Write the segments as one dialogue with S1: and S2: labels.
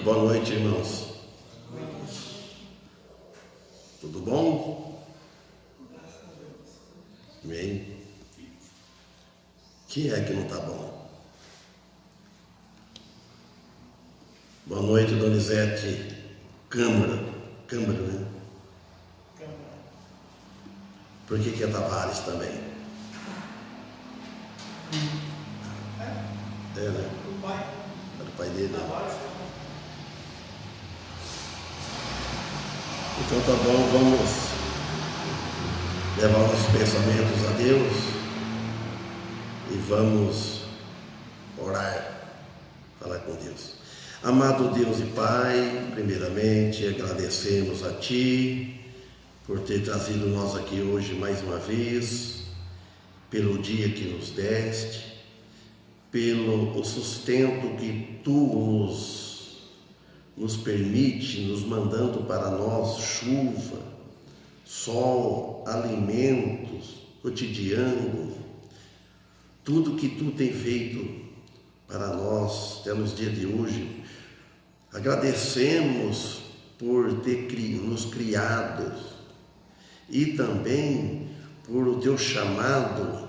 S1: Boa noite, irmãos. Tudo bom? Amém. Quem é que não está bom? Boa noite, Donizete Câmara, né?
S2: Câmara.
S1: Por que é Tavares também? É, né?
S2: O pai.
S1: Era o pai dele, né?
S2: Tavares.
S1: Então tá bom, vamos levar nossos pensamentos a Deus e vamos orar, falar com Deus. Amado Deus e Pai, primeiramente agradecemos a Ti por ter trazido nós aqui hoje mais uma vez, pelo dia que nos deste, pelo sustento que Tu nos permite, nos mandando para nós chuva, sol, alimentos, cotidiano, tudo que Tu tem feito para nós até nos dias de hoje. Agradecemos por ter nos criado e também por o Teu chamado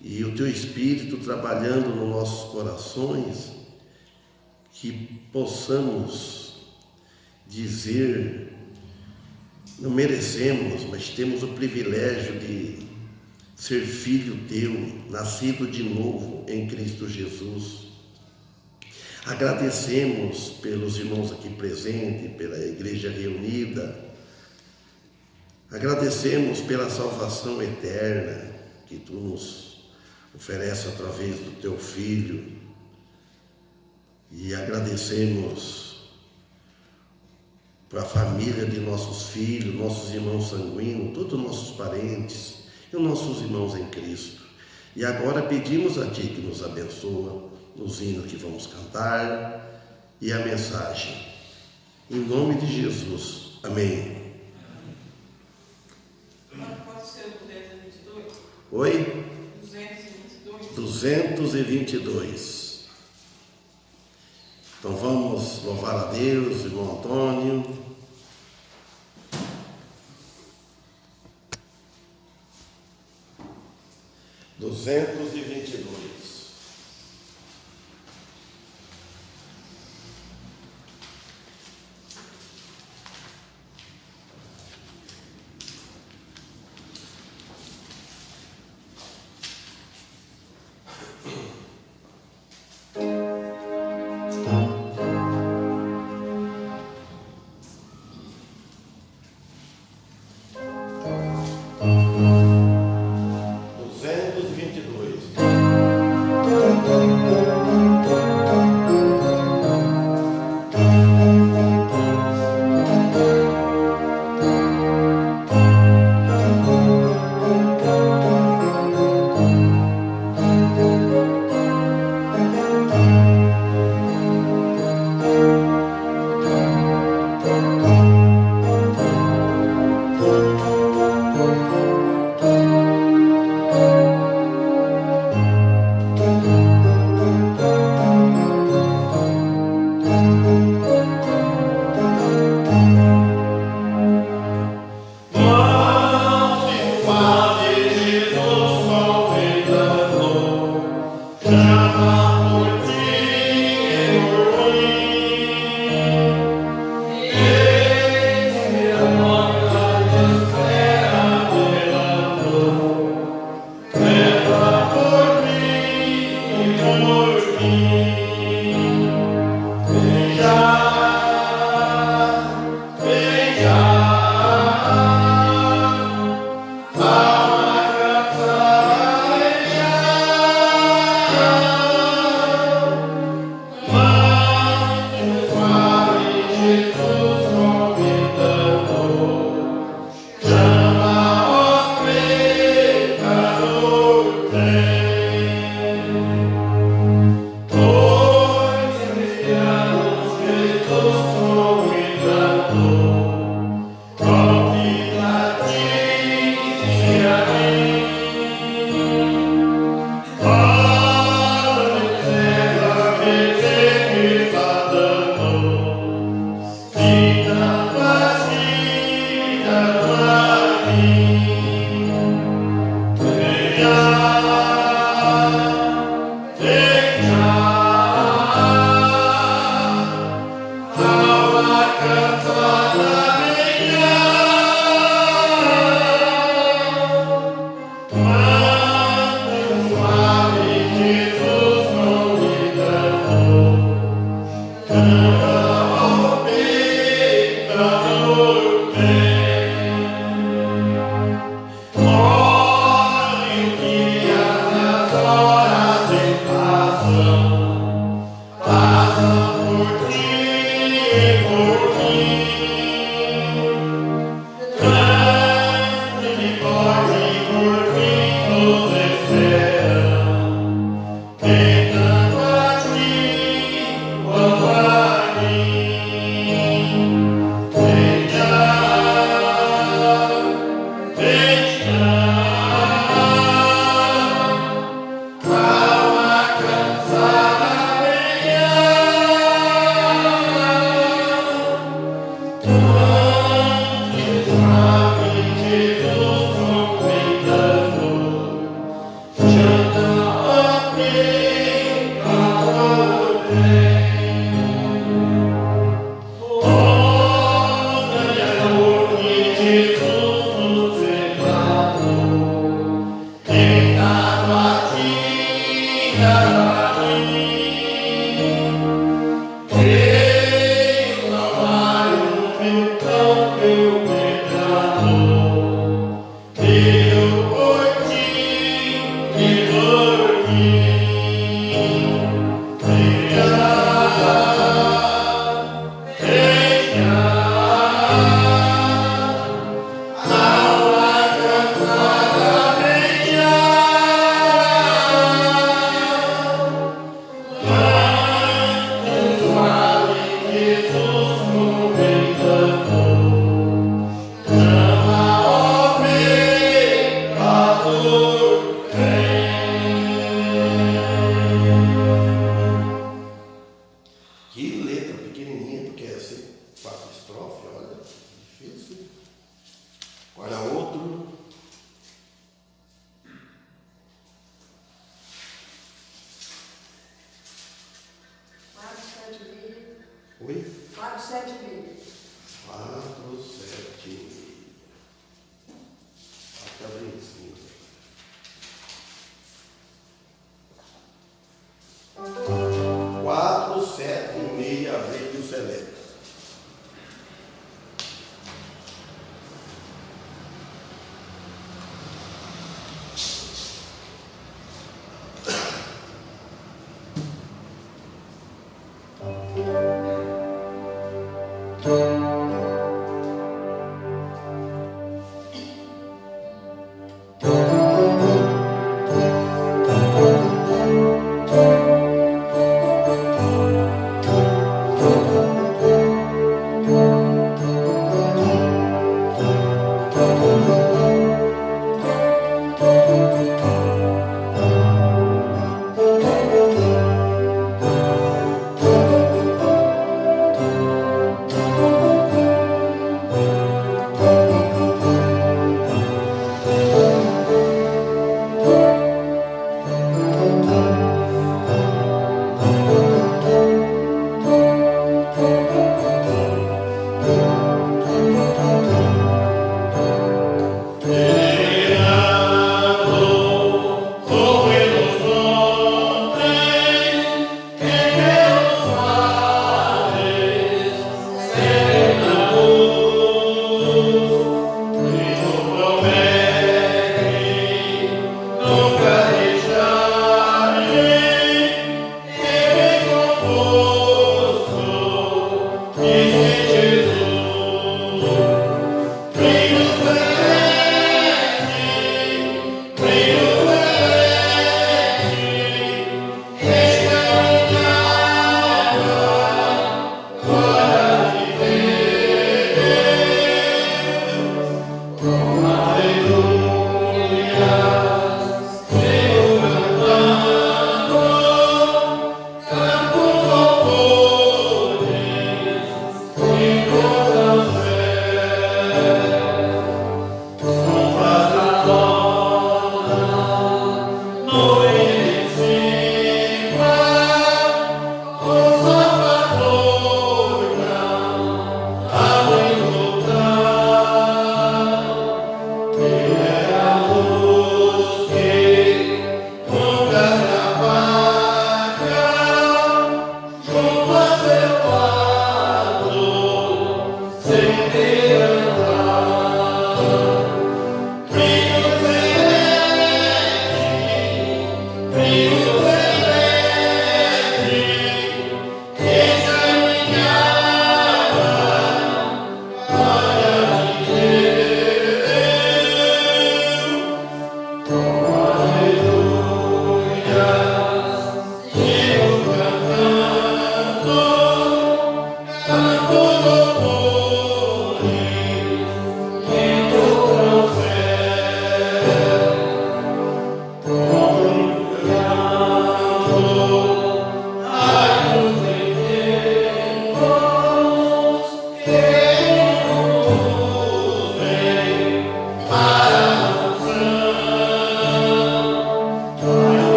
S1: e o Teu Espírito trabalhando nos nossos corações, que possamos dizer, não merecemos, mas temos o privilégio de ser filho Teu, nascido de novo em Cristo Jesus. Agradecemos pelos irmãos aqui presentes, pela igreja reunida, agradecemos pela salvação eterna que Tu nos oferece através do Teu Filho. E agradecemos para a família de nossos filhos, nossos irmãos sanguíneos, todos os nossos parentes e os nossos irmãos em Cristo. E agora pedimos a Ti que nos abençoa nos hinos que vamos cantar e a mensagem. Em nome de Jesus. Amém.
S2: Pode ser o 222?
S1: Oi?
S2: 222.
S1: 222. Então vamos louvar a Deus, irmão Antônio. Duzentos e vinte e dois. Duzentos e vinte e dois.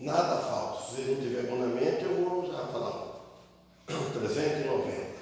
S1: Nada falso. Se não tiver bom na mente, eu vou já falar. 390.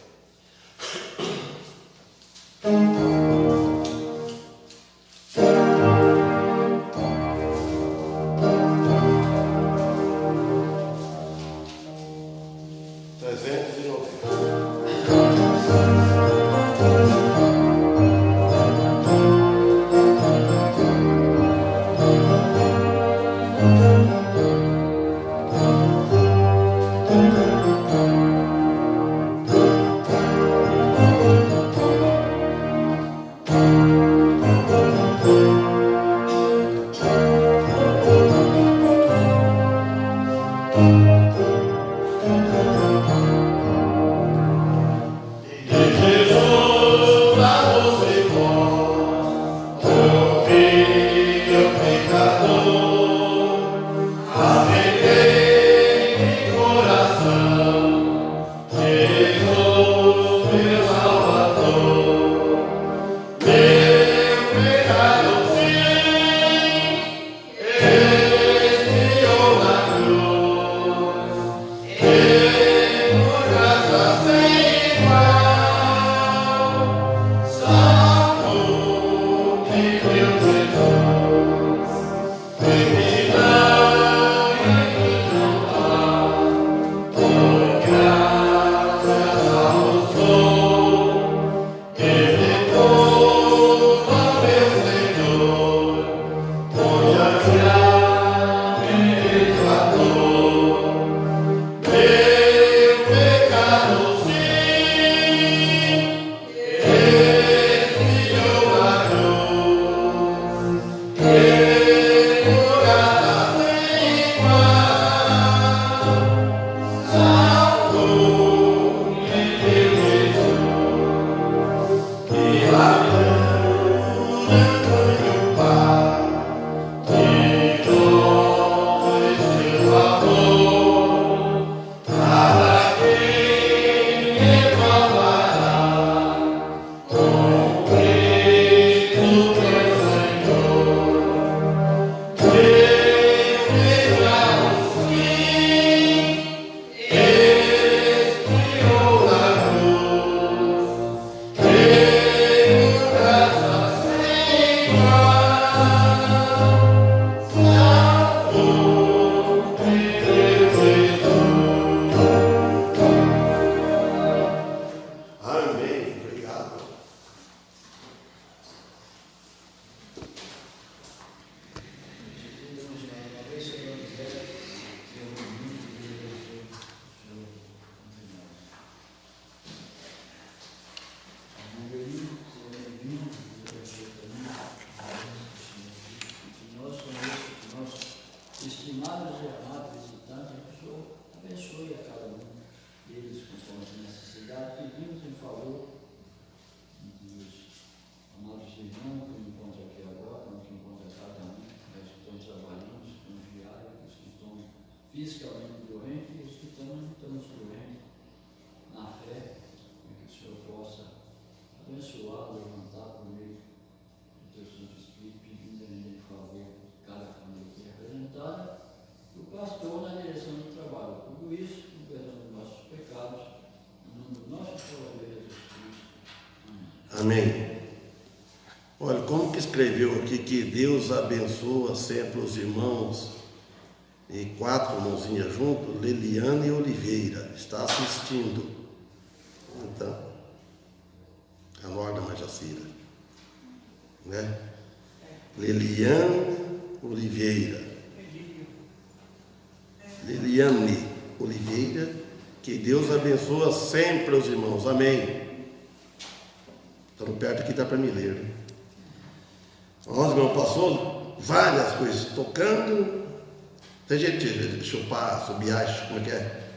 S3: Estimados e amados visitantes, que o Senhor abençoe a cada um deles conforme a necessidade. Pedimos em favor dos amados irmãos que encontram aqui agora, que encontram cada um, os que estão trabalhando, os que estão viários, os que estão fisicamente doentes e os que também estamos doentes na fé, que o Senhor possa abençoar, levantar por meio do Teu Santo Espírito, pedindo em favor cada família que é representada, e o pastor na direção do trabalho. Tudo isso, com perdão dos nossos pecados, em nome do nosso Salvador Jesus Cristo. Amém.
S1: Amém. Olha, como que escreveu aqui que Deus abençoa sempre os irmãos, e 4 mãozinhas juntos, Leliane Oliveira, está assistindo. Então, a Norda Majacira, né? Leliane Oliveira, Liliane Oliveira, que Deus abençoa sempre os irmãos, amém. Estamos perto aqui, dá para me ler. Nossa, irmão, passou várias coisas tocando. Tem gente que chupar, subiar, como é que é?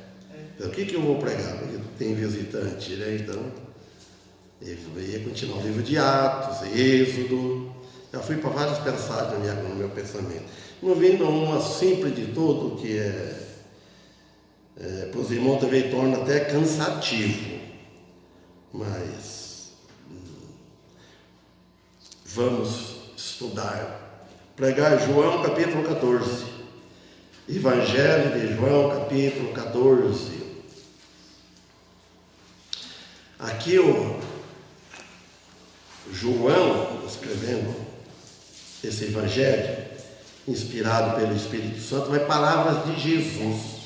S1: Então, o que eu vou pregar? Porque tem visitante, né? Então, eu ia continuar o livro de Atos, Êxodo. Já fui para várias passagens no meu pensamento. Não vindo uma simples de todo, que para os irmãos também torna até cansativo. Mas vamos estudar. Pregar João capítulo 14. Evangelho de João, capítulo 14. Aqui o João, escrevendo esse evangelho, inspirado pelo Espírito Santo, mas palavras de Jesus.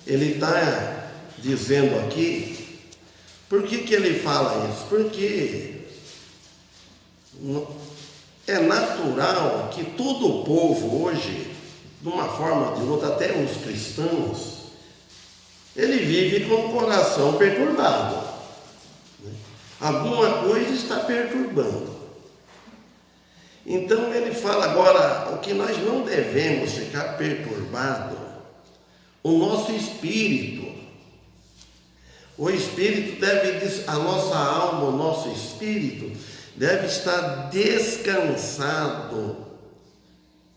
S1: Ele está dizendo aqui, por que ele fala isso? Porque é natural que todo o povo hoje, de uma forma ou de outra, até os cristãos, ele vive com o coração perturbado. Alguma coisa está perturbando. Então ele fala agora, o que nós não devemos ficar perturbado, o nosso espírito. O espírito deve, a nossa alma, o nosso espírito deve estar descansado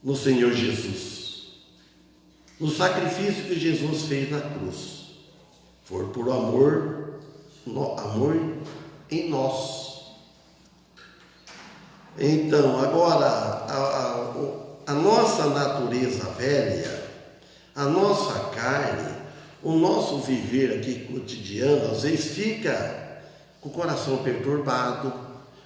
S1: no Senhor Jesus, no sacrifício que Jesus fez na cruz. For por amor em nós. Então, agora, a nossa natureza velha, a nossa carne, o nosso viver aqui cotidiano, às vezes fica com o coração perturbado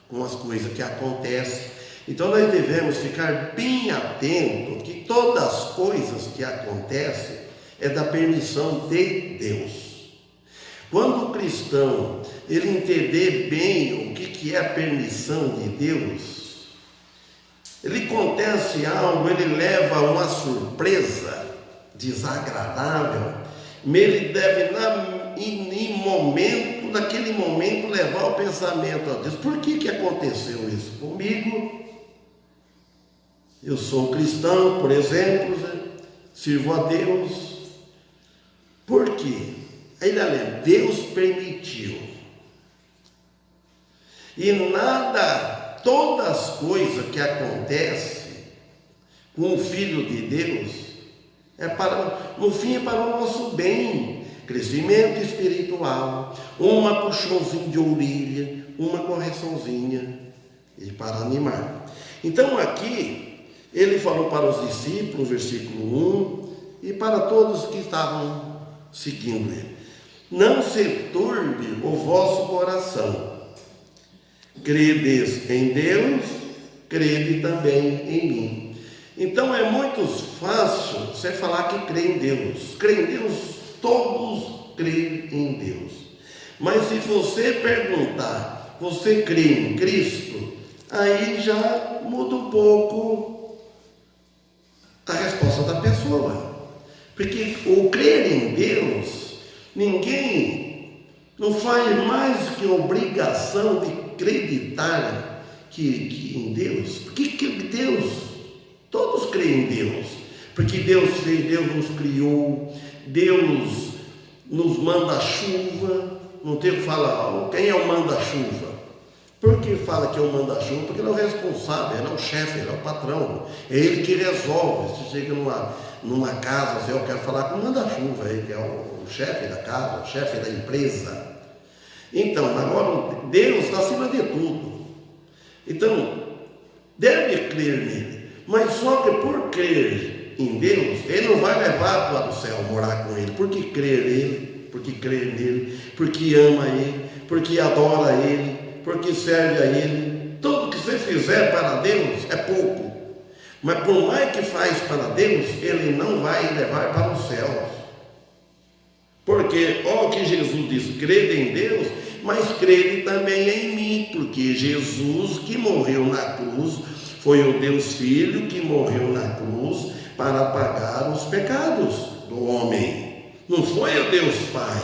S1: com as coisas que acontecem. Então, nós devemos ficar bem atentos que todas as coisas que acontecem é da permissão de Deus. Quando o cristão ele entender bem o que é a permissão de Deus, ele acontece algo, ele leva uma surpresa desagradável, ele deve naquele momento levar o pensamento a Deus. Por que aconteceu isso comigo? Eu sou cristão, por exemplo, sirvo a Deus. Por quê? Ainda lembra, Deus permitiu. E nada, todas as coisas que acontecem com o Filho de Deus, no fim é para o nosso bem, crescimento espiritual, uma puxãozinha de orelha, uma correçãozinha, e para animar. Então aqui, ele falou para os discípulos, versículo 1, e para todos que estavam seguindo ele: não se turbe o vosso coração. Credes em Deus, crede também em mim. Então é muito fácil você falar que crê em Deus. Crê em Deus, todos creem em Deus. Mas se você perguntar, você crê em Cristo? Aí já muda um pouco a resposta da pessoa. Porque o crer em Deus, ninguém não faz mais que obrigação de acreditar que em Deus. Porque Deus, todos creem em Deus. Porque Deus fez, Deus nos criou, Deus nos manda chuva. Não tem que falar, quem é o manda-chuva? Por que fala que é o manda-chuva? Porque ele é o responsável, ele é o chefe, ele é o patrão. É ele que resolve. Se chega numa casa, assim, eu quero falar com o manda-chuva, ele é o chefe da casa, o chefe da empresa. Então, agora Deus está acima de tudo. Então, deve crer nele. Mas só que por crer em Deus, ele não vai levar para o céu morar com ele. Porque crer nele, porque crer nele, porque ama ele, porque adora ele, porque serve a ele. Tudo que você fizer para Deus é pouco. Mas por mais que faz para Deus, ele não vai levar para os céus. Porque, olha o que Jesus diz: crede em Deus, mas crede também em mim. Porque Jesus que morreu na cruz, foi o Deus Filho que morreu na cruz para pagar os pecados do homem. Não foi o Deus Pai.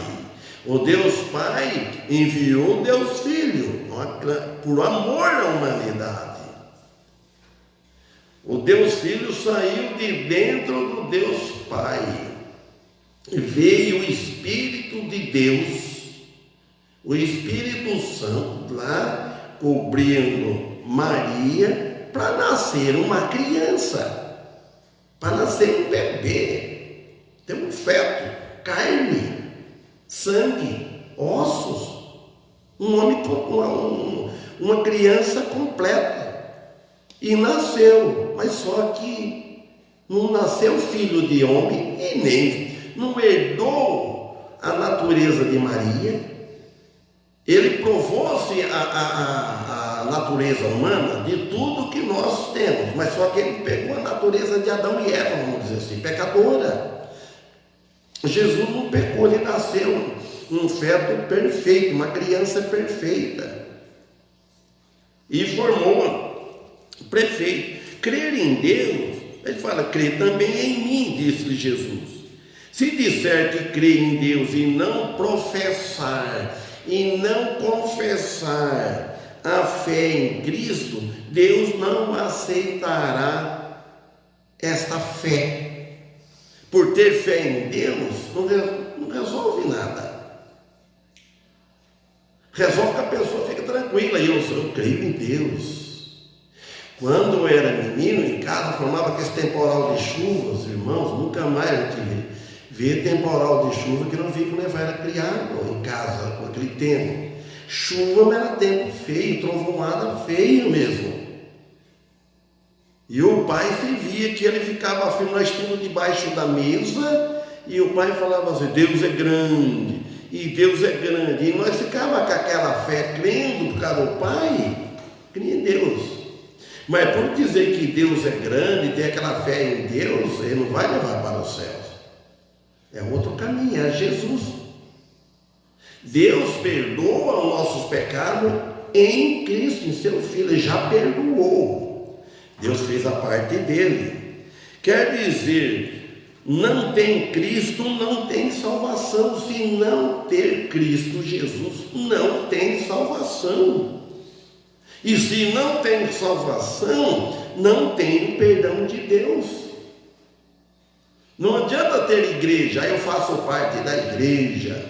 S1: O Deus Pai enviou o Deus Filho por amor à humanidade. O Deus Filho saiu de dentro do Deus Pai. Veio o Espírito de Deus, o Espírito Santo lá cobrindo Maria para nascer uma criança, para nascer um bebê, ter um feto, carne, sangue, ossos, um homem, uma criança completa. E nasceu, mas só que não nasceu filho de homem e nem não herdou a natureza de Maria. Ele provou-se a natureza humana de tudo que nós temos, mas só que ele pegou a natureza de Adão e Eva, vamos dizer assim, pecadora. Jesus não pecou, ele nasceu um feto perfeito, uma criança perfeita, e formou prefeito. Crer em Deus, ele fala, crer também em mim, disse-lhe Jesus. Se disser que crê em Deus e não professar, e não confessar a fé em Cristo, Deus não aceitará esta fé. Por ter fé em Deus, não resolve nada. Resolve que a pessoa fica tranquila. Eu creio em Deus. Quando eu era menino, em casa, formava que esse temporal de chuvas, irmãos, nunca mais a gente vê temporal de chuva que não vi quando eu era criado em casa, com aquele tempo. Chuva era tempo feio, trovoada feio mesmo. E o pai se via que ele ficava firme, nós estávamos debaixo da mesa, e o pai falava assim, Deus é grande, e Deus é grande. E nós ficávamos com aquela fé, crendo por causa do pai, cria em Deus. Mas por dizer que Deus é grande, ter aquela fé em Deus, ele não vai levar para os céus. É outro caminho, é Jesus. Deus perdoa os nossos pecados em Cristo, em seu Filho. Ele já perdoou. Deus fez a parte dele. Quer dizer, não tem Cristo, não tem salvação. Se não ter Cristo Jesus, não tem salvação. E se não tem salvação, não tem o perdão de Deus. Não adianta ter igreja, eu faço parte da igreja,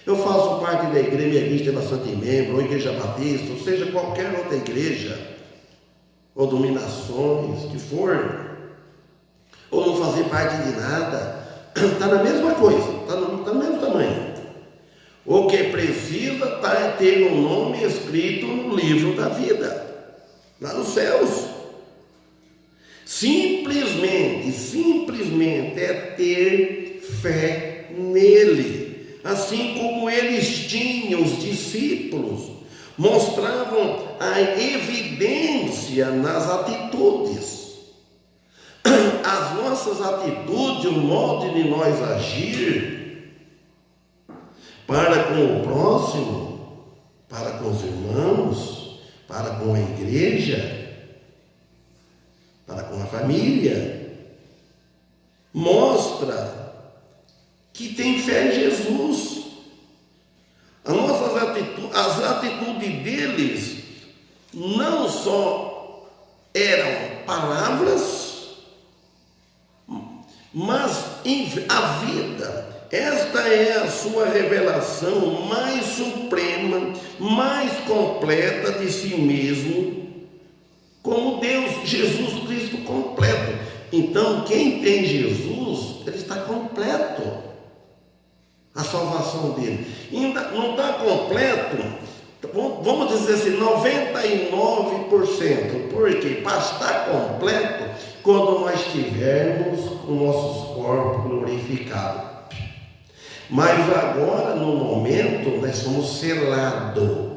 S1: eu faço parte da igreja, minha igreja tem bastante membro, ou igreja batista, ou seja, qualquer outra igreja, ou dominações, que for, ou não fazer parte de nada, está na mesma coisa, está no mesmo tamanho. O que precisa é ter um nome escrito no livro da vida, lá nos céus. Simplesmente é ter fé nele, assim como eles tinham, os discípulos, mostravam a evidência nas atitudes. As nossas atitudes, o modo de nós agir para com o próximo, para com os irmãos, para com a igreja, para com a família, mostra que tem fé em Jesus. As atitudes deles não só eram palavras, mas a vida. Esta é a sua revelação mais suprema, mais completa de si mesmo, como Deus, Jesus Cristo completo. Então, quem tem Jesus, ele está completo. A salvação dele. Ainda não está completo, vamos dizer assim, 99%. Porque para estar completo, quando nós tivermos os nossos corpos glorificados. Mas agora, no momento, nós somos selados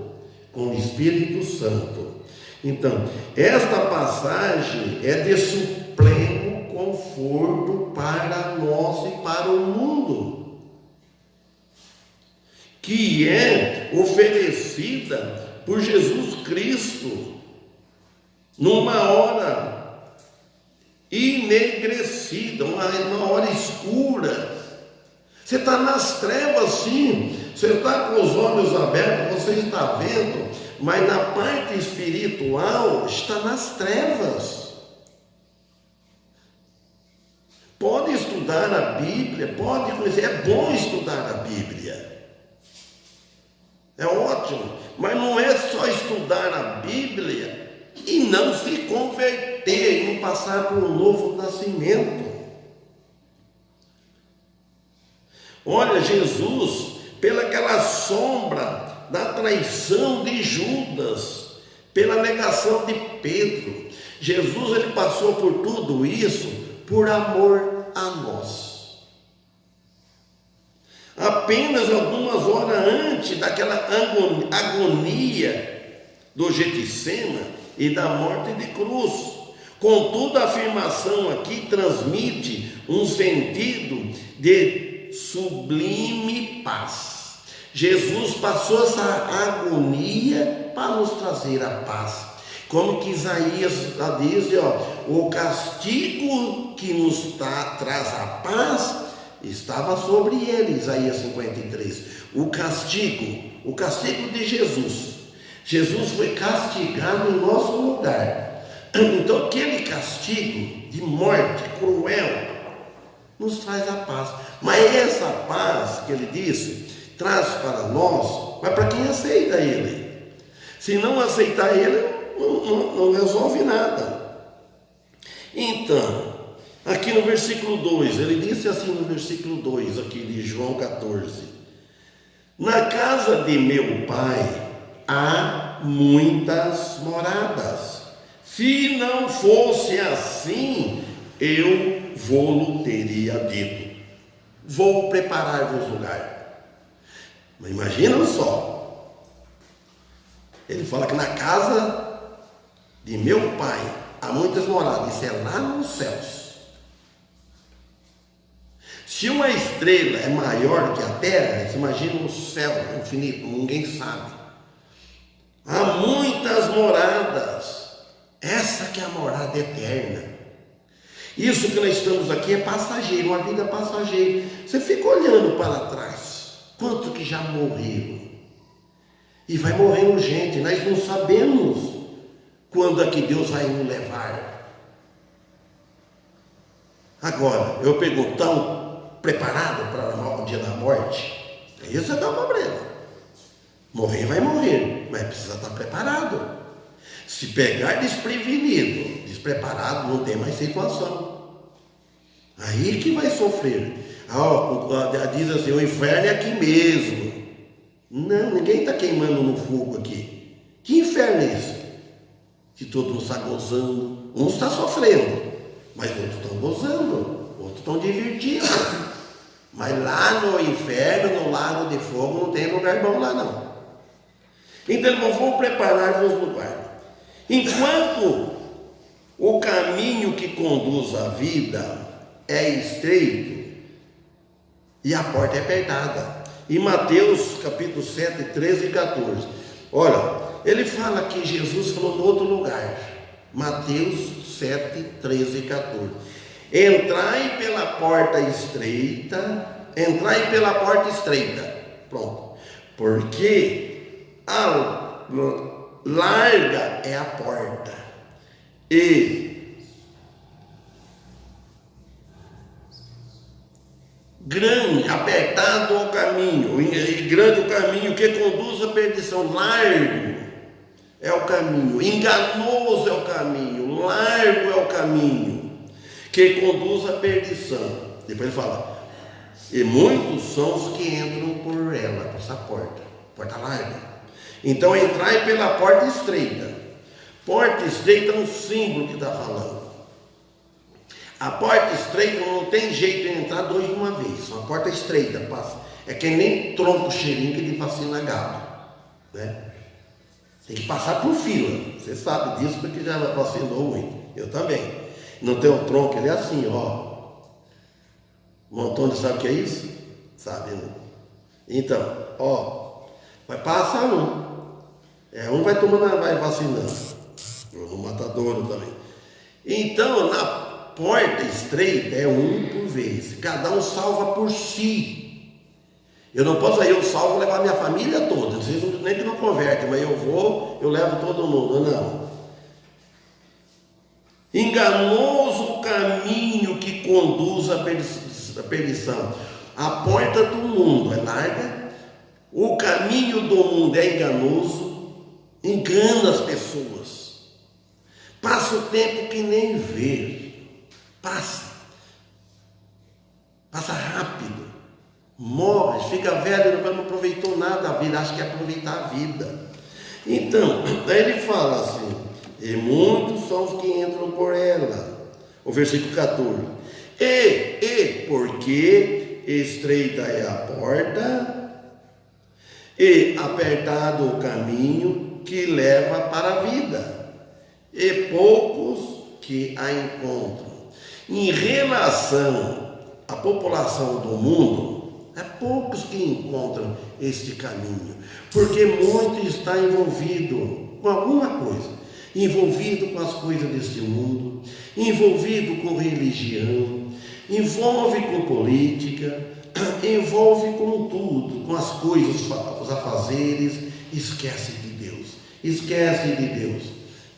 S1: com o Espírito Santo. Então, esta passagem é de supremo conforto para nós e para o mundo, que é oferecida por Jesus Cristo numa hora enegrecida, uma hora escura. Você está nas trevas, sim. Você está com os olhos abertos, você está vendo, mas na parte espiritual está nas trevas. Pode estudar a Bíblia, pode conhecer, é bom estudar a Bíblia, é ótimo, mas não é só estudar a Bíblia e não se converter, e não passar por um novo nascimento. Olha, Jesus, pelaquela sombra da traição de Judas, pela negação de Pedro, Jesus ele passou por tudo isso por amor a nós. Apenas algumas horas antes daquela agonia do Getsêmani e da morte de cruz. Contudo, a afirmação aqui transmite um sentido de sublime paz. Jesus passou essa agonia para nos trazer a paz. Como que Isaías diz, o castigo que nos traz a paz estava sobre ele, Isaías 53. O castigo de Jesus. Jesus foi castigado em nosso lugar. Então aquele castigo de morte cruel nos traz a paz. Mas essa paz que ele disse, traz para nós, mas para quem aceita ele. Se não aceitar ele, não resolve nada. Então, aqui no versículo 2, ele disse assim no versículo 2 aqui de João 14: na casa de meu pai há muitas moradas. Se não fosse assim, eu vou teria dito: vou preparar-vos lugar. Mas imagina só, ele fala que na casa de meu pai há muitas moradas. Isso é lá nos céus. Se uma estrela é maior que a terra, você imagina o céu infinito, ninguém sabe. Há muitas moradas. Essa que é a morada eterna. Isso que nós estamos aqui é passageiro, uma vida passageira. Você fica olhando para trás, quanto que já morreram. E vai morrendo gente, nós não sabemos quando é que Deus vai nos levar. Agora, eu pergunto, estão preparados para o dia da morte? Isso é dar problema. Morrer vai morrer, mas precisa estar preparado. Se pegar desprevenido, despreparado, não tem mais situação. Aí que vai sofrer. Diz assim, o inferno é aqui mesmo. Não, ninguém está queimando no fogo aqui. Que inferno é esse? Que todo mundo está gozando. Uns estão sofrendo, mas outros estão gozando, outros estão divertindo. Mas lá no inferno, no lago de fogo, não tem lugar bom lá não. Então vamos preparar-vos lugar. Enquanto o caminho que conduz à vida é estreito e a porta é apertada. Em Mateus capítulo 7, 13 e 14. Olha, ele fala que Jesus falou em outro lugar. Mateus 7, 13 e 14. Entrai pela porta estreita. Pronto. Porque larga é a porta e grande, apertado o caminho, e grande o caminho que conduz à perdição. Largo é o caminho, enganoso é o caminho, largo é o caminho que conduz à perdição. Depois ele fala, e muitos são os que entram por ela, por essa porta larga. Então entrai pela porta estreita. Porta estreita é um símbolo que está falando. A porta estreita não tem jeito de entrar dois de uma vez. Uma porta estreita passa. É que nem tronco xeringa de vacina gado, né? Tem que passar por fila. Você sabe disso porque já vacinou muito. Eu também. Não tem um tronco, ele é assim, ó. O Antônio sabe o que é isso? Sabe, né? Então, ó, vai passar um. Um vai tomando, vai vacinando. No matadouro também. Então, na porta estreita é um por vez. Cada um salva por si. Eu não posso aí, eu salvo levar minha família toda. Vocês nem que não convertem, mas eu levo todo mundo. Não. Enganoso o caminho que conduz à perdição. A porta do mundo é larga. O caminho do mundo é enganoso. Engana as pessoas. Passa o tempo que nem vê. Passa rápido. Morre, fica velho, não aproveitou nada da vida, acha que é aproveitar a vida. Então, daí ele fala assim, e muitos são os que entram por ela. O versículo 14. Porque estreita é a porta e apertado o caminho que leva para a vida, e poucos que a encontram. Em relação à população do mundo, é poucos que encontram este caminho, porque muito está envolvido com alguma coisa, envolvido com as coisas deste mundo, envolvido com religião, envolve com política, envolve com tudo, com as coisas, os afazeres, esquece de Deus,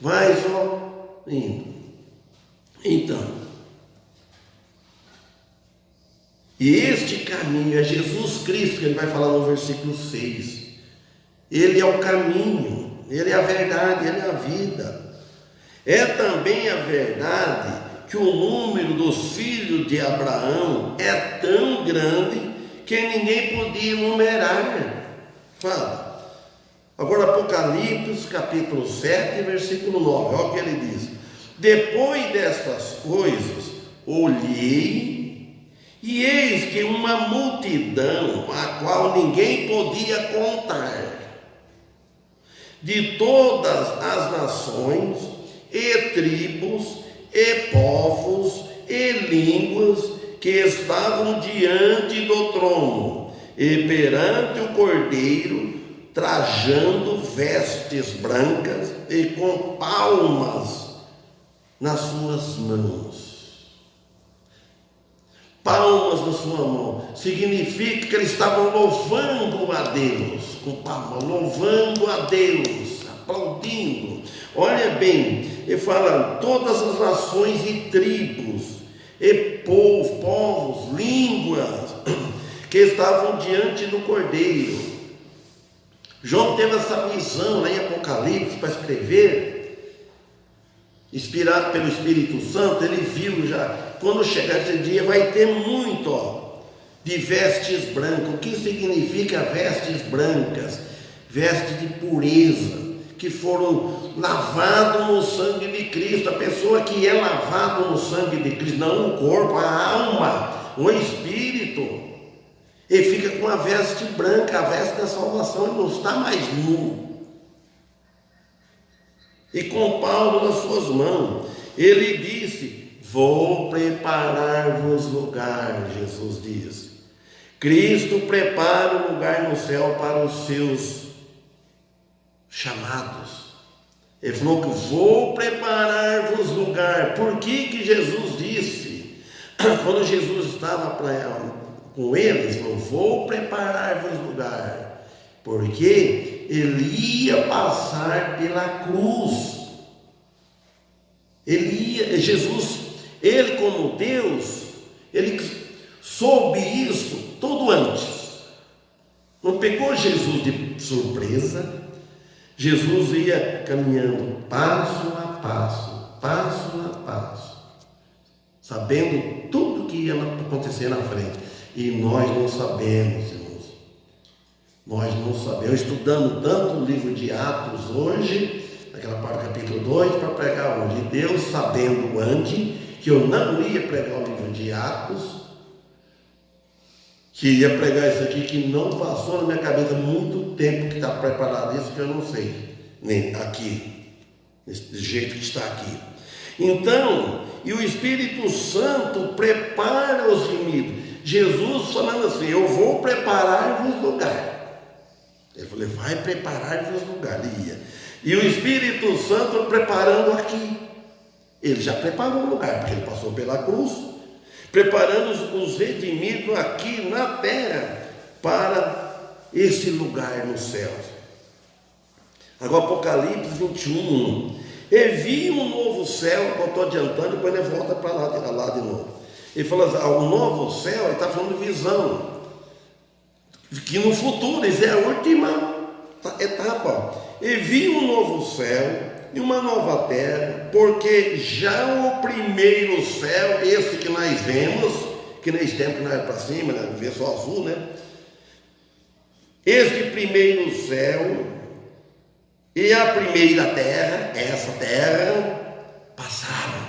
S1: vai só indo. Então, e este caminho é Jesus Cristo, que ele vai falar no versículo 6. Ele é o caminho, ele é a verdade, ele é a vida. É também a verdade que o número dos filhos de Abraão é tão grande que ninguém podia enumerar. Fala. Agora Apocalipse capítulo 7, versículo 9. Olha o que ele diz. Depois destas coisas, olhei e eis que uma multidão, a qual ninguém podia contar, de todas as nações, e tribos, e povos, e línguas, que estavam diante do trono, e perante o Cordeiro, trajando vestes brancas, e com palmas nas suas mãos. Palmas na sua mão significa que eles estavam louvando a Deus, com palmas, louvando a Deus, aplaudindo. Olha bem, ele fala todas as nações e tribos, e povos, línguas, que estavam diante do Cordeiro. João teve essa visão lá em Apocalipse para escrever, inspirado pelo Espírito Santo. Ele viu já, quando chegar esse dia vai ter muito de vestes brancas. O que significa vestes brancas? Vestes de pureza, que foram lavados no sangue de Cristo. A pessoa que é lavada no sangue de Cristo, não o corpo, a alma, o espírito, ele fica com a veste branca, a veste da salvação, ele não está mais nu. E com Paulo nas suas mãos, ele disse: vou preparar-vos lugar. Jesus diz, Cristo prepara um lugar no céu para os seus chamados. Ele falou que vou preparar-vos lugar. Por que Jesus disse? Quando Jesus estava com eles, falou: vou preparar-vos lugar. Porque ele ia passar pela cruz. Jesus, ele como Deus, ele soube isso todo antes. Não pegou Jesus de surpresa. Jesus ia caminhando passo a passo, sabendo tudo que ia acontecer na frente. E nós não sabemos, irmãos. Nós não sabemos. Estudando tanto o livro de Atos hoje, aquela parte do capítulo 2, para pregar hoje. Deus sabendo antes que eu não ia pregar o livro de Atos, que ia pregar isso aqui, que não passou na minha cabeça muito tempo que está preparado isso, que eu não sei, nem aqui, desse jeito que está aqui. Então, e o Espírito Santo prepara os remidos. Jesus falando assim: eu vou preparar-vos lugar. Ele falou: vai preparar-vos lugar. Ele ia. E o Espírito Santo preparando aqui. Ele já preparou o lugar, porque ele passou pela cruz, preparando os redimidos aqui na terra para esse lugar nos céus. Agora Apocalipse 21, e vi um novo céu. Eu estou adiantando, depois ele volta para lá de novo. Ele fala assim: o novo céu, ele está falando de visão, que no futuro, isso é a última etapa. E vi um novo céu e uma nova terra, porque já o primeiro céu, esse que nós vemos, que nesse tempo que nós é para cima, né? Vê só azul, né? Este primeiro céu e a primeira terra, essa terra, passaram.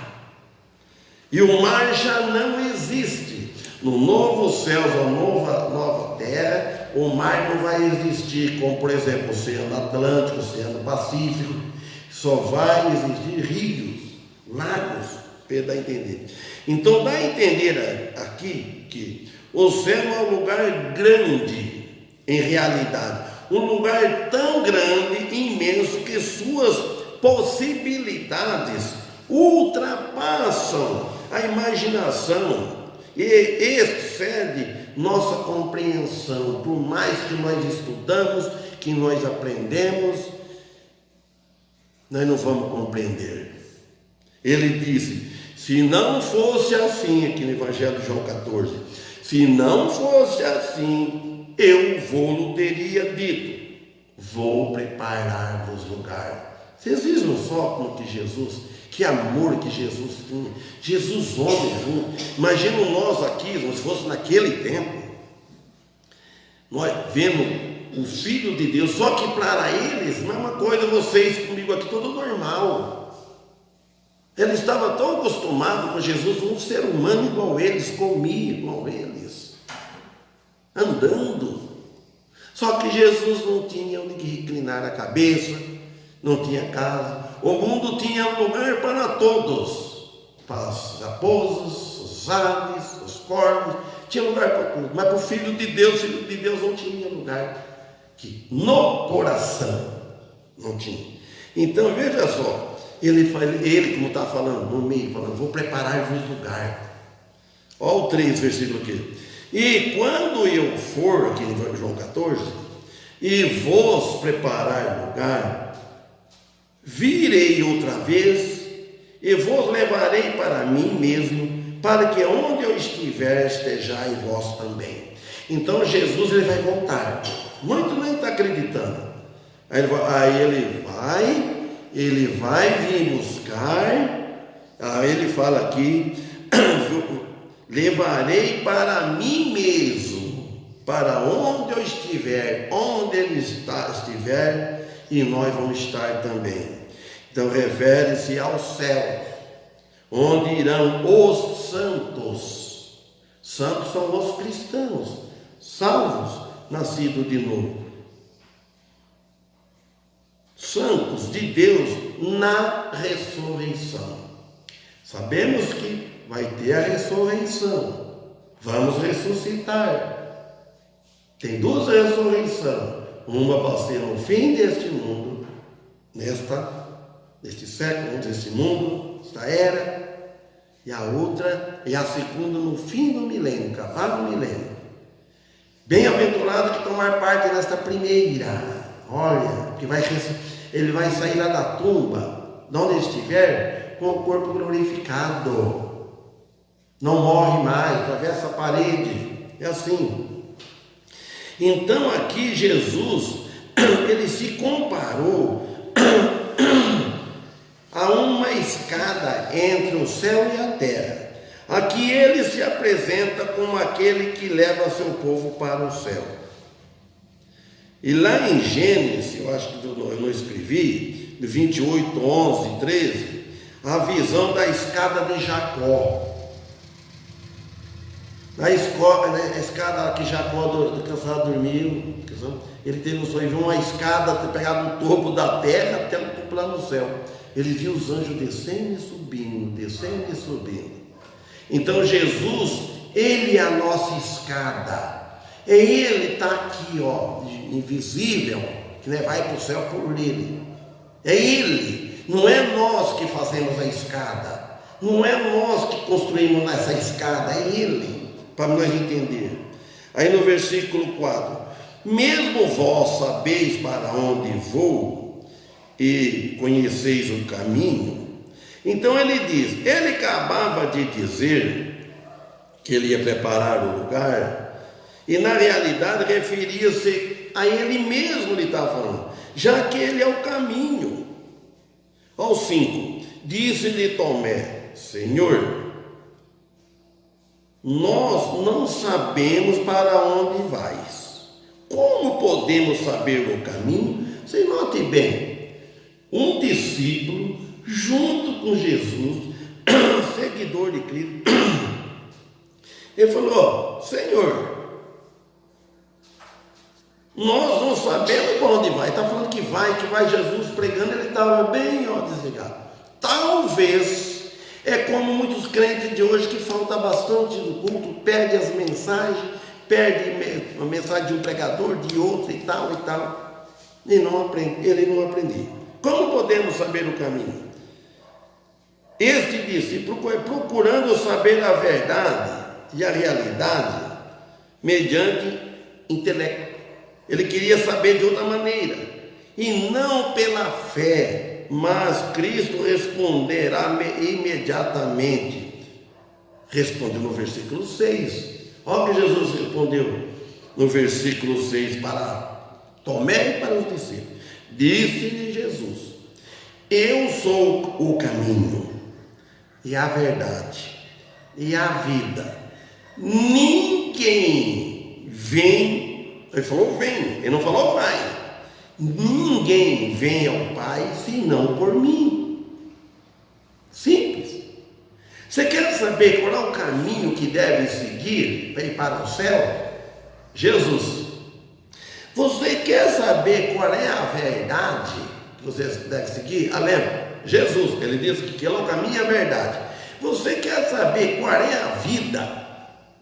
S1: e o mar já não existe. No novo céu ou nova terra, o mar não vai existir, como por exemplo o Oceano Atlântico, o Oceano Pacífico. Só vai existir rios, lagos, para dar a entender. Então dá a entender aqui que o céu é um lugar grande, em realidade, um lugar tão grande, imenso, que suas possibilidades ultrapassam a imaginação e excede nossa compreensão. Por mais que nós estudamos, que nós aprendemos, nós não vamos compreender. Ele disse: se não fosse assim, aqui no Evangelho de João 14, se não fosse assim, eu vou teria dito: vou preparar-vos lugar. Vocês viram só como que Jesus, que amor que Jesus tinha. Jesus homem, imagina nós aqui, se fosse naquele tempo, nós vendo o Filho de Deus, só que para eles, mesma coisa, vocês comigo aqui, tudo normal. Ele estava tão acostumado com Jesus, um ser humano igual eles, comia igual eles, andando. Só que Jesus não tinha onde reclinar a cabeça, não tinha casa. O mundo tinha lugar para todos, para as raposas, os aves, os corvos, tinha lugar para tudo. Mas para o Filho de Deus não tinha lugar, que no coração não tinha. Então veja só, ele como está falando, no meio, falando: vou preparar-vos lugar. Olha o 3, versículo aqui. E quando eu for, aqui em João 14, e vos preparar lugar, virei outra vez e vos levarei para mim mesmo, para que onde eu estiver, estejais vós também. Então Jesus, ele vai voltar. Muito nem está acreditando. Aí ele vai vir buscar. Aí ele fala aqui: levarei para mim mesmo, para onde eu estiver, onde ele estiver, e nós vamos estar também. Então refere-se ao céu, onde irão os santos. Santos são os cristãos, salvos, nascidos de novo. Santos de Deus na ressurreição. Sabemos que vai ter a ressurreição. Vamos ressuscitar. Tem duas ressurreições. Uma vai ser no fim deste mundo, neste século, deste mundo, esta era. E a outra, e a segunda no fim do milênio, acabar do milênio. Bem-aventurado que tomar parte nesta primeira. Olha, que ele vai sair lá da tumba, de onde ele estiver, com o corpo glorificado. Não morre mais, atravessa a parede. É assim. Então aqui Jesus, ele se comparou a uma escada entre o céu e a terra. Aqui ele se apresenta como aquele que leva seu povo para o céu. E lá em Gênesis, eu acho que eu não escrevi, 28, 11, 13, a visão da escada de Jacó. Na escada que Jacó cansado dormiu, ele teve um sonho, viu uma escada pegada no topo da terra até o topo lá no céu. Ele viu os anjos descendo e subindo, descendo e subindo. Então Jesus, ele é a nossa escada. E ele está aqui, ó, invisível, que vai para o céu por ele. É ele, não é nós que fazemos a escada, não é nós que construímos essa escada, é ele, para nós entender. Aí no versículo 4: mesmo vós sabeis para onde vou e conheceis o caminho. Então ele diz, ele acabava de dizer que ele ia preparar o lugar, e na realidade referia-se a ele mesmo, ele estava falando, já que ele é o caminho. Ao 5, disse-lhe Tomé: Senhor, nós não sabemos para onde vais, como podemos saber o caminho? Você note bem, um discípulo junto com Jesus, seguidor seguidor de Cristo. Ele falou: Senhor, nós não sabemos para onde vai. Está falando que vai Jesus pregando, ele estava bem desligado. Talvez é como muitos crentes de hoje que falta bastante do culto, perde as mensagens, perde a mensagem de um pregador, de outro e tal, e não aprende, ele não aprendeu. Como podemos saber o caminho? Este disse: procurando saber a verdade e a realidade mediante intelecto. Ele queria saber de outra maneira, e não pela fé, mas Cristo responderá imediatamente. Respondeu no versículo 6. Olha o que Jesus respondeu no versículo 6 para Tomé e para os discípulos. Disse-lhe Jesus: eu sou o caminho e a verdade e a vida. Ninguém vem. Ele falou vem, ele não falou vai. Ninguém vem ao Pai senão por mim. Simples. Você quer saber qual é o caminho que deve seguir para ir para o céu? Jesus. Você quer saber qual é a verdade que você deve seguir? Lembra? Jesus, ele disse que ele é o caminho e a verdade. Você quer saber qual é a vida?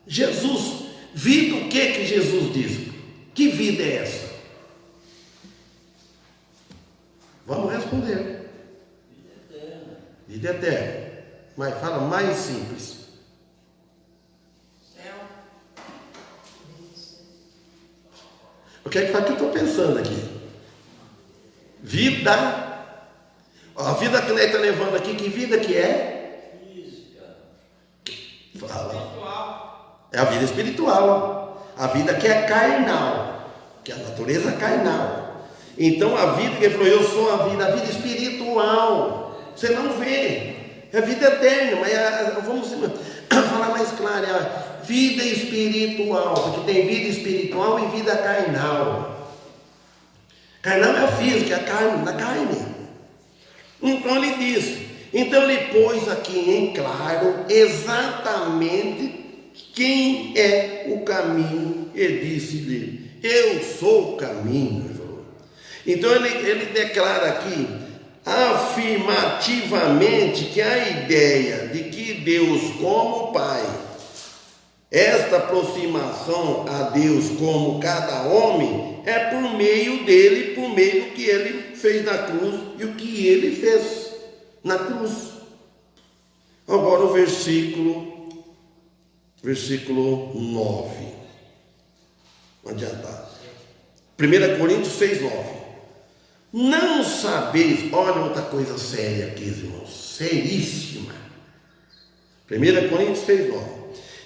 S1: Jesus. Vida, o que Jesus diz? Que vida é essa? Vamos responder.
S3: Vida eterna.
S1: Vida eterna. Mas fala mais simples.
S2: Céu.
S1: O que é que eu estou pensando aqui? Vida. A vida que ele está levando aqui, que vida que é?
S3: Física.
S1: Fala.
S2: Espiritual.
S1: É a vida espiritual. A vida que é carnal. Que é a natureza carnal. Então a vida que ele falou, eu sou a vida espiritual. Você não vê. É a vida eterna, mas vamos falar mais claro, é a vida espiritual, porque tem vida espiritual e vida carnal. Carnal é a física, é a carne, da carne. Então ele disse, então ele pôs aqui em claro exatamente quem é o caminho. Ele disse-lhe, eu sou o caminho. Então ele declara aqui afirmativamente que a ideia de que Deus como Pai, esta aproximação a Deus como cada homem, é por meio dele, por meio do que ele fez na cruz e o que ele fez na cruz. Agora o versículo 9. Não adianta. 1 Coríntios 6:9. Não sabeis, olha outra coisa séria aqui, irmãos, seríssima. 1 Coríntios 6:9.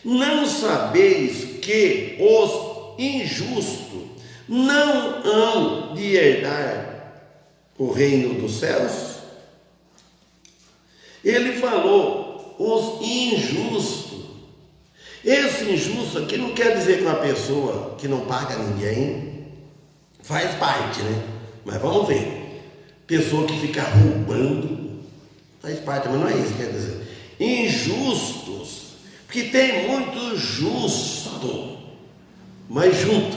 S1: Não sabeis que os injustos não hão de herdar o reino dos céus? Ele falou, os injustos. Esse injusto aqui não quer dizer que uma pessoa que não paga ninguém faz parte, né? Mas vamos ver, pessoa que fica roubando, faz parte, mas não é isso que quer dizer. Injustos, porque tem muito justo, mas junto,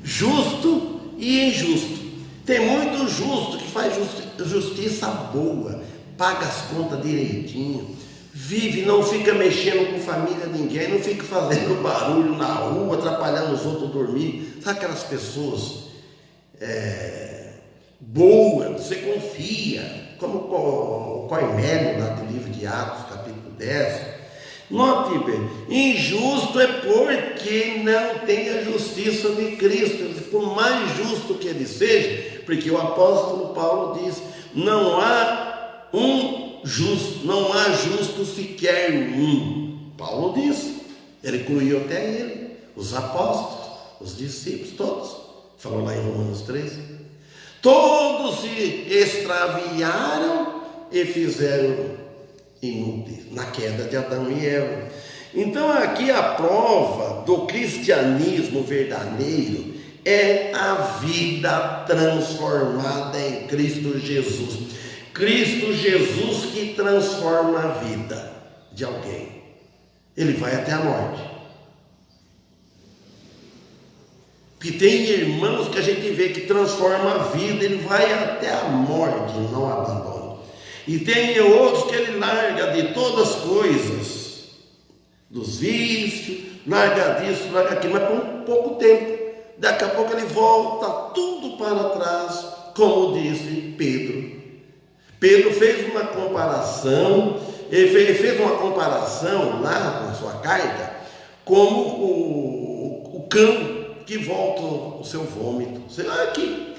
S1: justo e injusto. Tem muito justo que faz justiça boa, paga as contas direitinho, vive, não fica mexendo com família de ninguém, não fica fazendo barulho na rua, atrapalhando os outros dormir. Sabe aquelas pessoas boas, você confia, como o Cornélio lá do livro de Atos, capítulo 10. Note bem, injusto é porque não tem a justiça de Cristo, por mais justo que ele seja, porque o apóstolo Paulo diz, não há um justo, não há justo sequer um. Paulo diz, ele incluiu até ele, os apóstolos, os discípulos, todos, falou lá em Romanos 13. Todos se extraviaram e fizeram inúteis na queda de Adão e Eva. Então aqui a prova do cristianismo verdadeiro é a vida transformada em Cristo Jesus. Cristo Jesus que transforma a vida. de alguém, ele vai até a morte. Porque tem irmãos que a gente vê que transforma a vida, ele vai até a morte, não abandona. E tem outros que ele larga de todas as coisas, dos vícios, larga disso, larga aquilo, mas por um pouco tempo. Daqui a pouco ele volta tudo para trás, como disse Pedro. Pedro fez uma comparação, ele fez uma comparação lá na sua carta, como o cão que volta o seu vômito. Olha que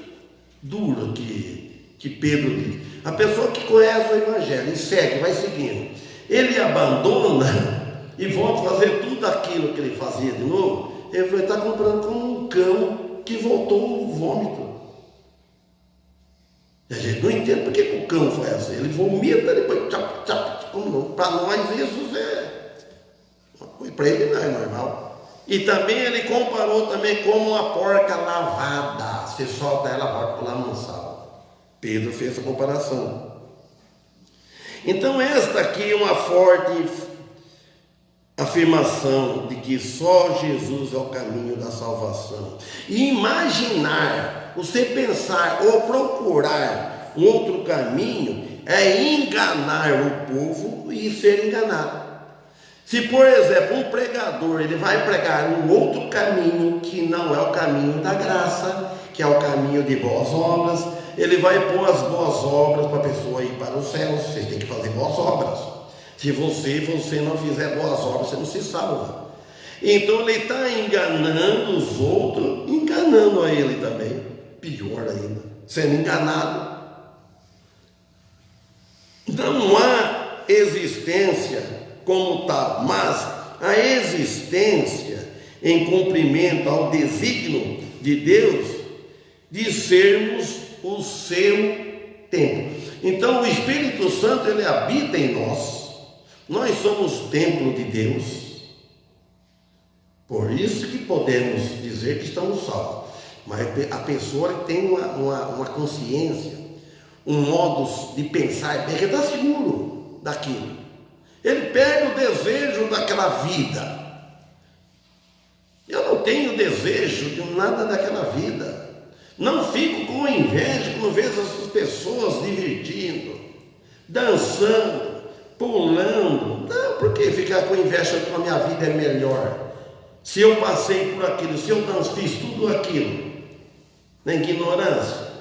S1: duro que Pedro diz. A pessoa que conhece o Evangelho e segue, vai seguindo, ele abandona e volta a fazer tudo aquilo que ele fazia de novo, ele vai estar comparando como um cão que voltou o vômito. A gente não entende por que o cão faz assim. Ele vomita, depois tchap, tchap, como não. Para nós isso para ele não é normal. E também ele comparou também como uma porca lavada. Você solta ela, volta para o lamaçal. Pedro fez essa comparação. Então esta aqui é uma forte afirmação de que só Jesus é o caminho da salvação. E imaginar, você pensar ou procurar um outro caminho é enganar o povo e ser enganado. Se, por exemplo, um pregador, ele vai pregar um outro caminho que não é o caminho da graça, que é o caminho de boas obras, ele vai pôr as boas obras para a pessoa ir para o céu. Você tem que fazer boas obras. Se você não fizer boas obras, você não se salva. Então ele está enganando os outros, enganando a ele também. Pior ainda, sendo enganado. Não há existência como tal, mas a existência em cumprimento ao desígnio de Deus de sermos o seu templo. Então o Espírito Santo, ele habita em nós. Nós somos templo de Deus. Por isso que podemos dizer que estamos salvos. Mas a pessoa tem uma consciência, um modo de pensar, ele está seguro daquilo. Ele perde o desejo daquela vida. Eu não tenho desejo de nada daquela vida. Não fico com inveja quando vejo essas pessoas divertindo, dançando, pulando. Não, porque ficar com inveja que a minha vida é melhor. Se eu passei por aquilo, se eu não fiz tudo aquilo, na ignorância.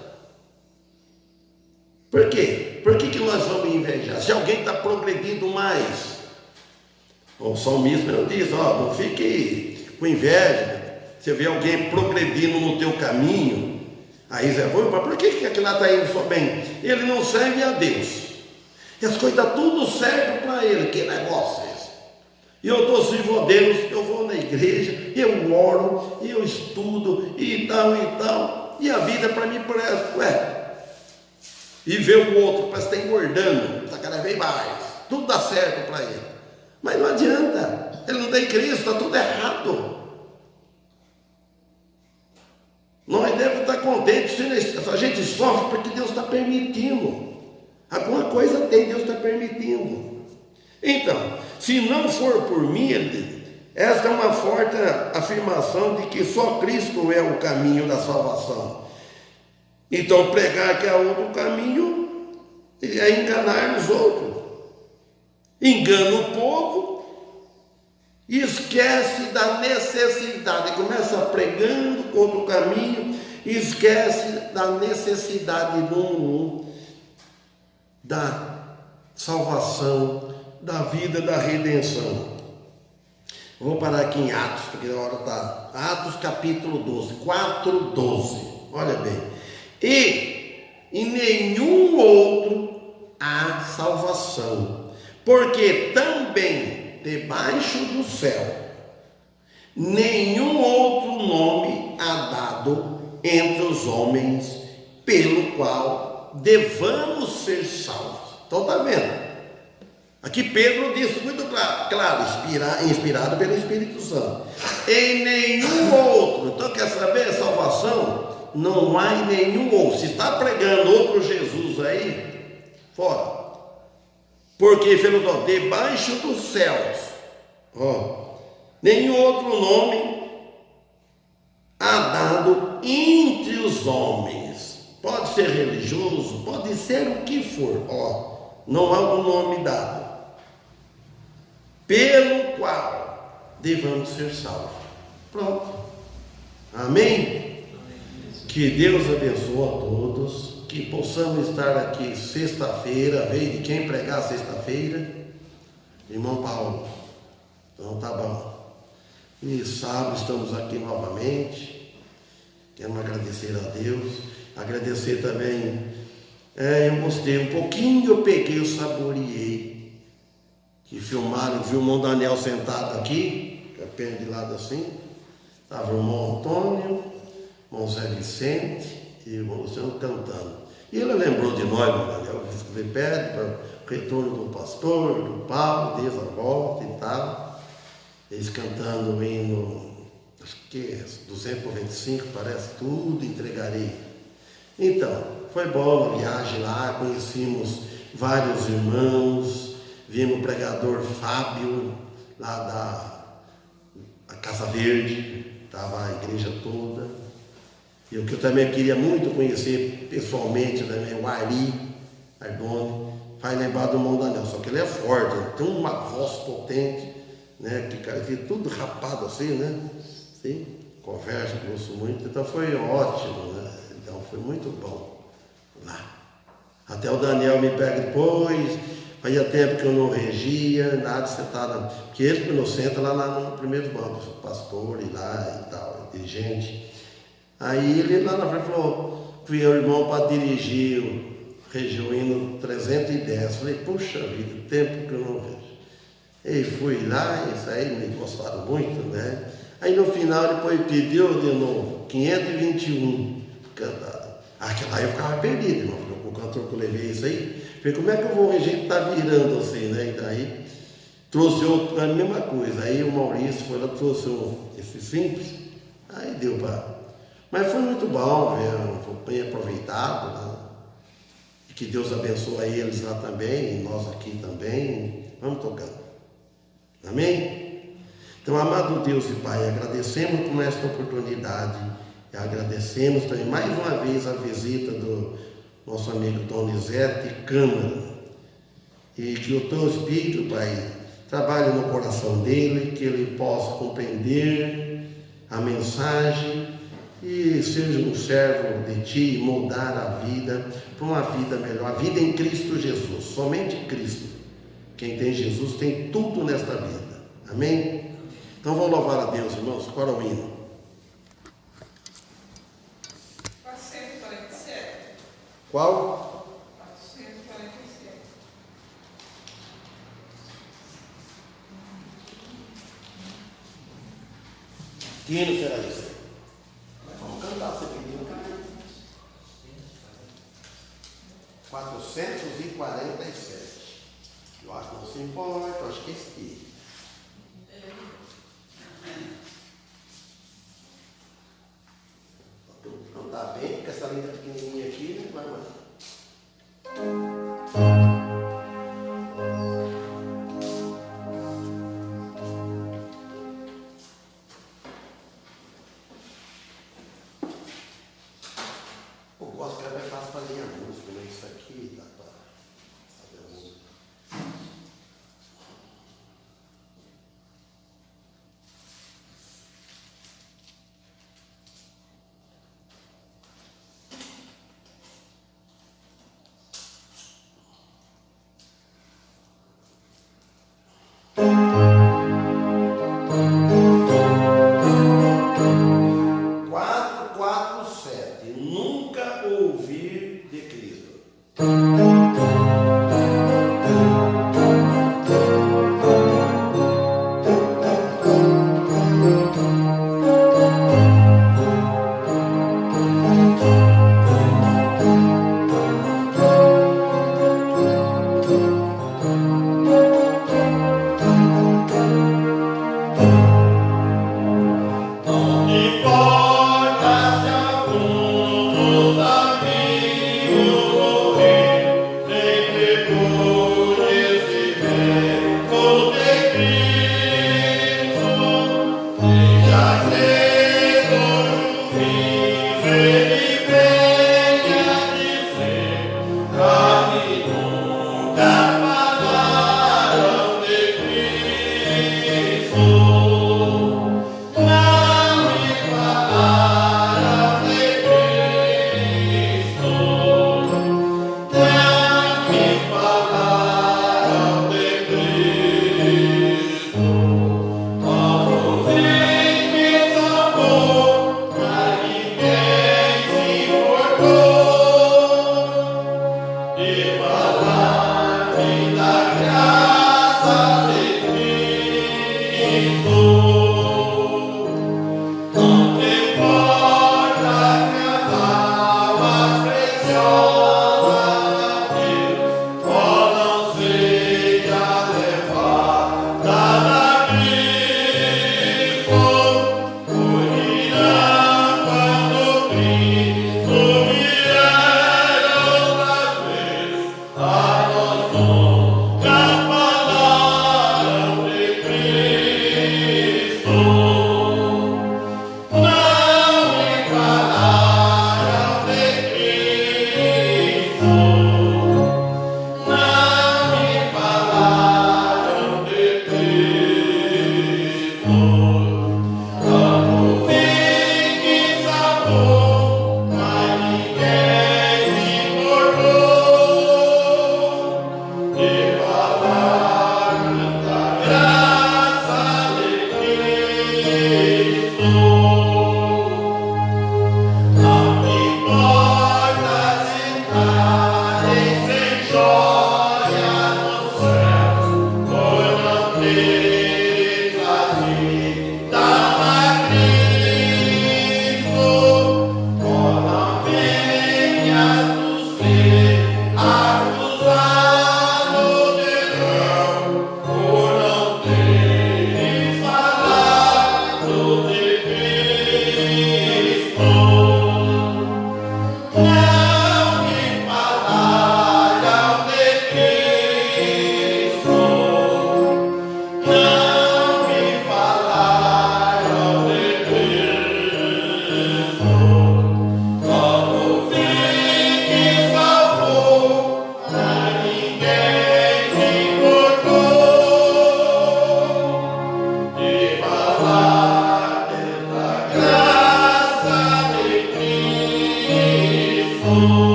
S1: Por quê? Por que nós vamos invejar? Se alguém está progredindo mais, o salmista não diz, não fique com inveja. Você vê alguém progredindo no teu caminho, aí você vai, mas por que aquele lá está indo só bem? Ele não serve a Deus. E as coisas estão tudo certo para ele. Que negócio é esse? E eu estou servindo a Deus, eu vou na igreja, eu oro, eu estudo, e tal, e a vida para mim parece, e ver o outro, parece que está engordando, está cada vez mais, tudo dá certo para ele. Mas não adianta, ele não tem Cristo, está tudo errado. Nós devemos estar contentes, se a gente sofre porque Deus está permitindo. Alguma coisa tem, Deus está permitindo. Então, se não for por mim, esta é uma forte afirmação de que só Cristo é o caminho da salvação. Então, pregar que há outro caminho é enganar os outros. Engana o povo e esquece da necessidade. Começa pregando outro caminho e esquece da necessidade da salvação, da vida, da redenção. Vou parar aqui em Atos, porque a hora está. Atos capítulo 12, 4:12. Olha bem. E em nenhum outro há salvação, porque também debaixo do céu nenhum outro nome há dado entre os homens pelo qual devamos ser salvos. Então está vendo? Aqui Pedro disse muito claro, inspirado pelo Espírito Santo. Em nenhum outro. Então quer saber? Salvação não há em nenhum outro. Se está pregando outro Jesus aí, fora. Porque falou, debaixo dos céus, nenhum outro nome há dado entre os homens. Pode ser religioso, pode ser o que for, não há um nome dado, pelo qual devamos ser salvos. Pronto. Amém? Que Deus abençoe a todos. Que possamos estar aqui sexta-feira. Veio de quem pregar sexta-feira? Irmão Paulo. Então tá bom. E sábado estamos aqui novamente. Quero agradecer a Deus. Agradecer também. Eu gostei um pouquinho, eu peguei, eu saboreei. Que filmaram, viu o irmão Daniel sentado aqui, com a perna de lado assim. Estava o irmão Antônio, o irmão Zé Vicente e o irmão Luciano cantando. E ele lembrou de nós, irmão Daniel, que pede para o retorno do pastor, do Paulo, desde a volta e tal. Eles cantando o hino, acho que é 295, parece, tudo entregarei. Então, foi bom a viagem lá, conhecemos vários irmãos, vimos o pregador Fábio, lá da Casa Verde, estava a igreja toda. E o que eu também queria muito conhecer pessoalmente também, o Ari Ardoni, faz lembrar do irmão Daniel, só que ele é forte, ele tem uma voz potente, né? Que cara, tudo rapado assim, né? Sim, conversa, ouço muito, então foi ótimo, né? Então foi muito bom lá. Até o Daniel me pega depois, fazia tempo que eu não regia, nada sentado, porque ele quando senta lá no primeiro banco, o pastor e lá e tal, dirigente. Aí ele lá na frente falou, fui eu, irmão, para dirigir o Região 310. Falei, puxa vida, tempo que eu não vejo. E fui lá, isso aí me gostaram muito, né? Aí no final depois pediu de novo, 521 cantado. Aquela eu ficava perdido, irmão, o cantor que eu levei isso aí. Falei, como é que eu vou reger que tá virando assim, né? E daí trouxe outro, a mesma coisa. Aí o Maurício foi lá, trouxe esse simples, aí deu para... Mas foi muito bom, foi bem aproveitado, né? E que Deus abençoe eles lá também, e nós aqui também. Vamos tocando. Amém? Então, amado Deus e Pai, agradecemos por esta oportunidade e agradecemos também mais uma vez a visita do nosso amigo Donizete Câmara. E que o Teu Espírito, Pai, trabalhe no coração dele, que ele possa compreender a mensagem e seja um servo de Ti e moldar a vida para uma vida melhor, a vida em Cristo Jesus, somente Cristo. Quem tem Jesus tem tudo nesta vida. Amém? Então vamos louvar a Deus, irmãos. Qual é o hino?
S2: 447.
S1: Qual?
S2: 447.
S1: Que hino será isso? Vamos cantar, você pediu. 447. Eu acho que não se importa, eu acho que é esse aqui. Cantar bem, porque essa linda pequenininha aqui, né? Vai mais. O gospel é fácil para ler a música, né? Isso aqui dá para saber a música. Nunca ouvir de Cristo.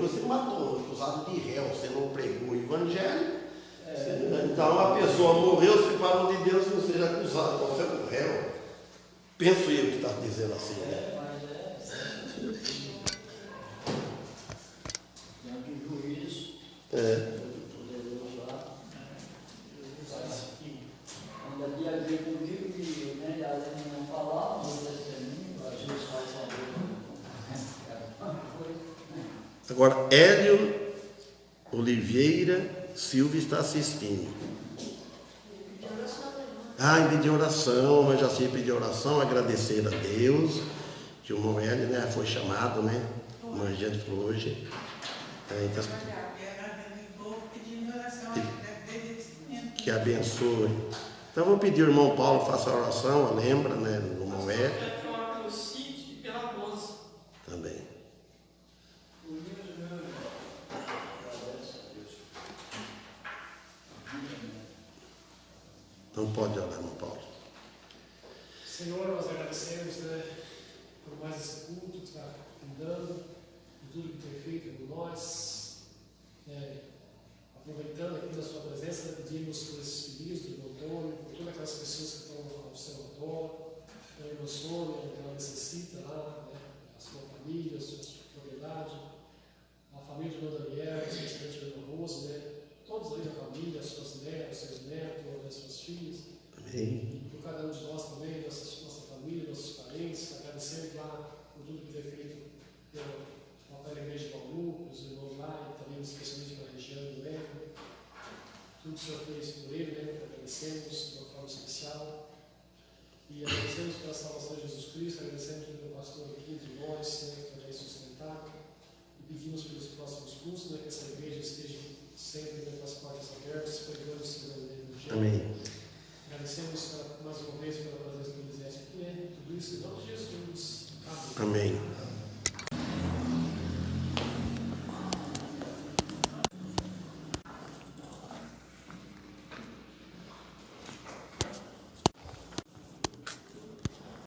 S1: você matou, acusado de réu, você não pregou o evangelho. Então a pessoa morreu, se separou de Deus, não seja acusado, você é o réu. Penso eu que está dizendo assim, né?
S3: Diante do juiz, poderoso lá, anda dia a dia comigo e nem além de não falar, não testemunho, às vezes faz saber.
S1: Agora, Hélio Oliveira Silva está assistindo. E pedir oração, mas já sei pedir oração, agradecer a Deus, que o irmão Hélio, né, foi chamado, né? Como a gente falou hoje. Que abençoe. Então vou pedir ao irmão Paulo, faça a oração, lembra, né? Do irmão Hélio. Também. Então pode orar, irmão Paulo.
S4: Senhor, nós agradecemos, né, por mais esse culto que está andando, por tudo que tem feito por nós. Aproveitando aqui da sua presença, pedimos por esses pedidos do doutor, por todas aquelas pessoas que estão no observatório, pelo irmão Sônia, que ela necessita lá, né, a sua família, a sua propriedade, a família do irmão Daniel, especialmente do irmão Rose, né, todos ali da família, as suas netas, seus netos, as suas filhas.
S1: Amém.
S4: E por cada um de nós também, nossa família, nossos parentes, agradecendo lá por tudo que tem feito pelo papel da igreja de Bauru, os irmãos lá, e também especialmente pela região do Eco. Tudo que o Senhor fez por ele, né? Agradecemos de uma forma especial. E agradecemos pela salvação de Jesus Cristo, agradecemos pelo pastor aqui de nós, né, que foi sustentado. E pedimos pelos próximos cursos, né, que essa igreja esteja sempre, né, com as portas abertas, pregando o Senhor no Evangelho.
S1: Amém.
S4: Agradecemos mais uma vez pela presença do Elisete aqui, né? Tudo isso em nome de Jesus. Amém.
S1: Amém.